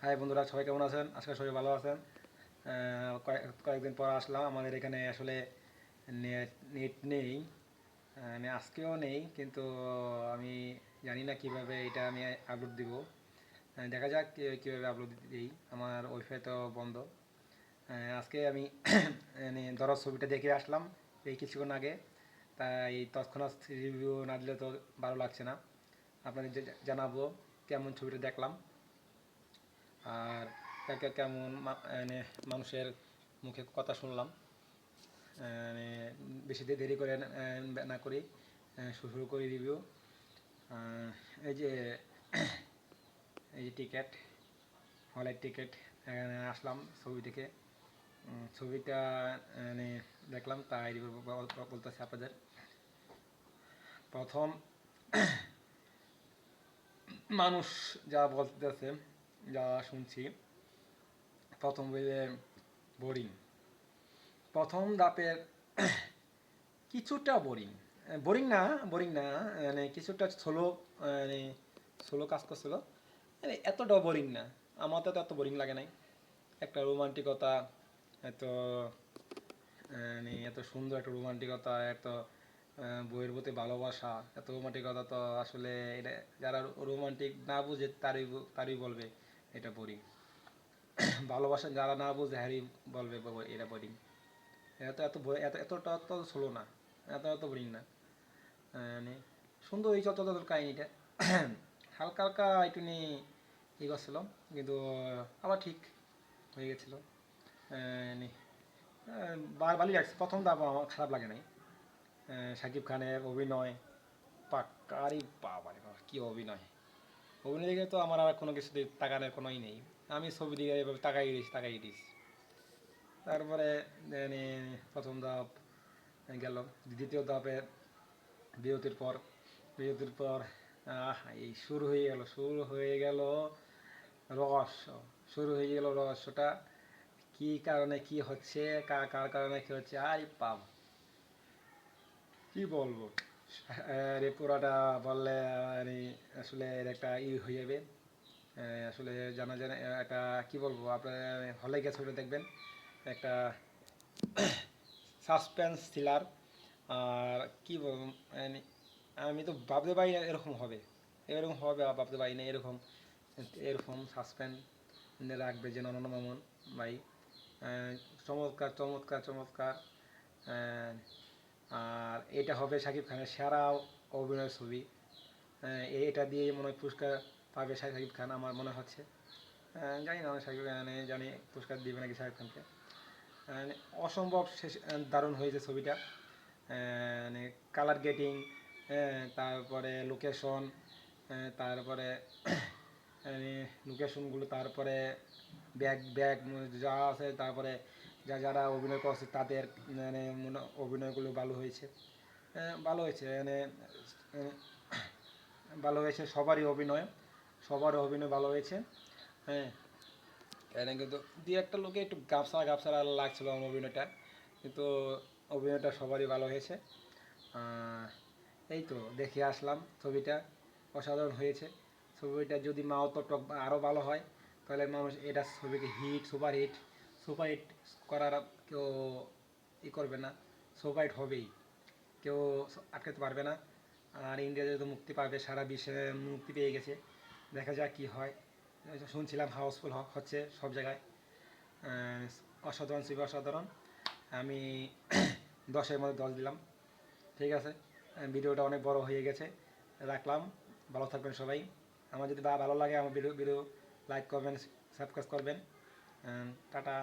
High বন্ধুরা, সবাই কেমন আছেন? আজকে সবাই ভালো আছেন। কয়েকদিন পর আসলাম। আমাদের এখানে আসলে নেট নেই, মানে আজকেও নেই, কিন্তু আমি জানি না কিভাবে এটা আমি আপলোড দিব। দেখা যাক কীভাবে আপলোড দিই। আমার ওয়াইফাই তো বন্ধ। আজকে আমি মানে ধরো ছবিটা দেখে আসলাম এই কিছুক্ষণ আগে, তাই তৎক্ষণাৎ রিভিউ না দিলে তো ভালো লাগছে না। আপনাদের জানাবো কেমন ছবিটা দেখলাম, আর কেমন মানে মানুষের মুখে কথা শুনলাম। মানে বেশি দেরি করে না করি, শুরু করি রিভিউ। এই যে এই যে টিকিট, হলের টিকিট, এখানে আসলাম ছবি দেখে। ছবিটা মানে দেখলাম, তাই রিভিউ বলতেছি আপনাদের। প্রথম মানুষ যা বলতেছে, যা শুনছি, প্রথম বলে বোরিং। প্রথম ধাপের কিছুটা বোরিং, বোরিং না, বোরিং না, মানে কিছুটা স্লো, মানে স্লো কাজ করছিল। মানে এতটাও বোরিং না, আমার তো এত বোরিং লাগে নাই। একটা রোমান্টিকতা, এত মানে এত সুন্দর একটা রোমান্টিকতা, এত বইয়ের প্রতি ভালোবাসা, এত রোমান্টিকতা তো আসলে এটা যারা রোমান্টিক না বুঝে তারই বলবে এটা বোরিং। ভালোবাসা যারা না বুঝে হ্যারি বলবে এটা বোরিং। এত এত এত এতটা তো স্লো না, এত এত বোরিং না। মানে সুন্দর এই চলচ্চিত্রের কাহিনিটা। হালকা হালকা একটু নিয়ে ই করছিল, কিন্তু আবার ঠিক হয়ে গেছিল। ভালোই লাগছে। প্রথম দাম আমার খারাপ লাগে নাই। শাকিব খানের অভিনয় পাক্কারি, বাবা রে বাবা, কী অভিনয়! অভিনয় দিকে তো আমার আর কোনো কিছু তাকানোর কোনোই নেই। আমি ছবি দিকে এভাবে তাকাই দিস। তারপরে মানে প্রথম ধাপ গেল। দ্বিতীয় ধাপে বিরতির পর, বিরতির পর এই শুরু হয়ে গেল রহস্য। শুরু হয়ে গেল রহস্যটা, কি কারণে কি হচ্ছে, কার কারণে কি হচ্ছে, আই পাব কি বলবো। রে পুরাটা বললে মানে আসলে এর একটা হয়ে যাবে। আসলে জানা যায় না, একটা কি বলবো, আপনার হলে গিয়ে ছবিটা দেখবেন। একটা সাসপেন্স থ্রিলার। আর কি বলবো, মানে আমি তো ভাবতে পারি না এরকম হবে, ভাবতে পারি না এরকম, এরকম সাসপেন্স রাখবে যে নন মামুন ভাই। চমৎকার চমৎকার চমৎকার। আহ, আর এটা হবে শাকিব খানের সেরা অভিনয় ছবি। এটা দিয়ে মনে হয় পুরস্কার পাবে শাকিব খান, আমার মনে হচ্ছে। জানি না, শাকিব খান জানি পুরস্কার দিবে নাকি শাকিব খানকে। মানে অসম্ভব শেষ, দারুণ হয়েছে ছবিটা। মানে কালার গেটিং, তারপরে লোকেশন, তারপরে মানে লোকেশনগুলো, তারপরে ব্যাগ ব্যাগ যা আছে, তারপরে যারা অভিনয় করছে তাদের মানে অভিনয়গুলো ভালো হয়েছে। ভালো হয়েছে মানে ভালো হয়েছে সবারই অভিনয় ভালো হয়েছে। হ্যাঁ, এখানে কিন্তু দু একটা লোকে একটু গাপসা গাপসা লাগছিল আমার অভিনয়টা, কিন্তু অভিনয়টা সবারই ভালো হয়েছে। এই তো দেখে আসলাম ছবিটা, অসাধারণ হয়েছে। ছবিটা যদি মারাত্মক আরও ভালো হয়, তাহলে মানুষ এটা ছবিকে সুপার হিট করার কেউ করবে না। সুপার হিট হবেই, কেউ আটকাতে পারবে না। আর ইন্ডিয়াতে তো মুক্তি পাবে, সারা বিশ্বে মুক্তি পেয়ে গেছে। দেখা যাক কী হয়। শুনছিলাম হাউসফুল হচ্ছে সব জায়গায়। অসাধারণ ছিল, অসাধারণ। আমি 10-এর মধ্যে 10 দিলাম। ঠিক আছে, ভিডিওটা অনেক বড় হয়ে গেছে, রাখলাম। ভালো থাকবেন সবাই। আমার যদি ভালো লাগে আমার ভিডিও লাইক করবেন, সাবস্ক্রাইব করবেন। টাটা।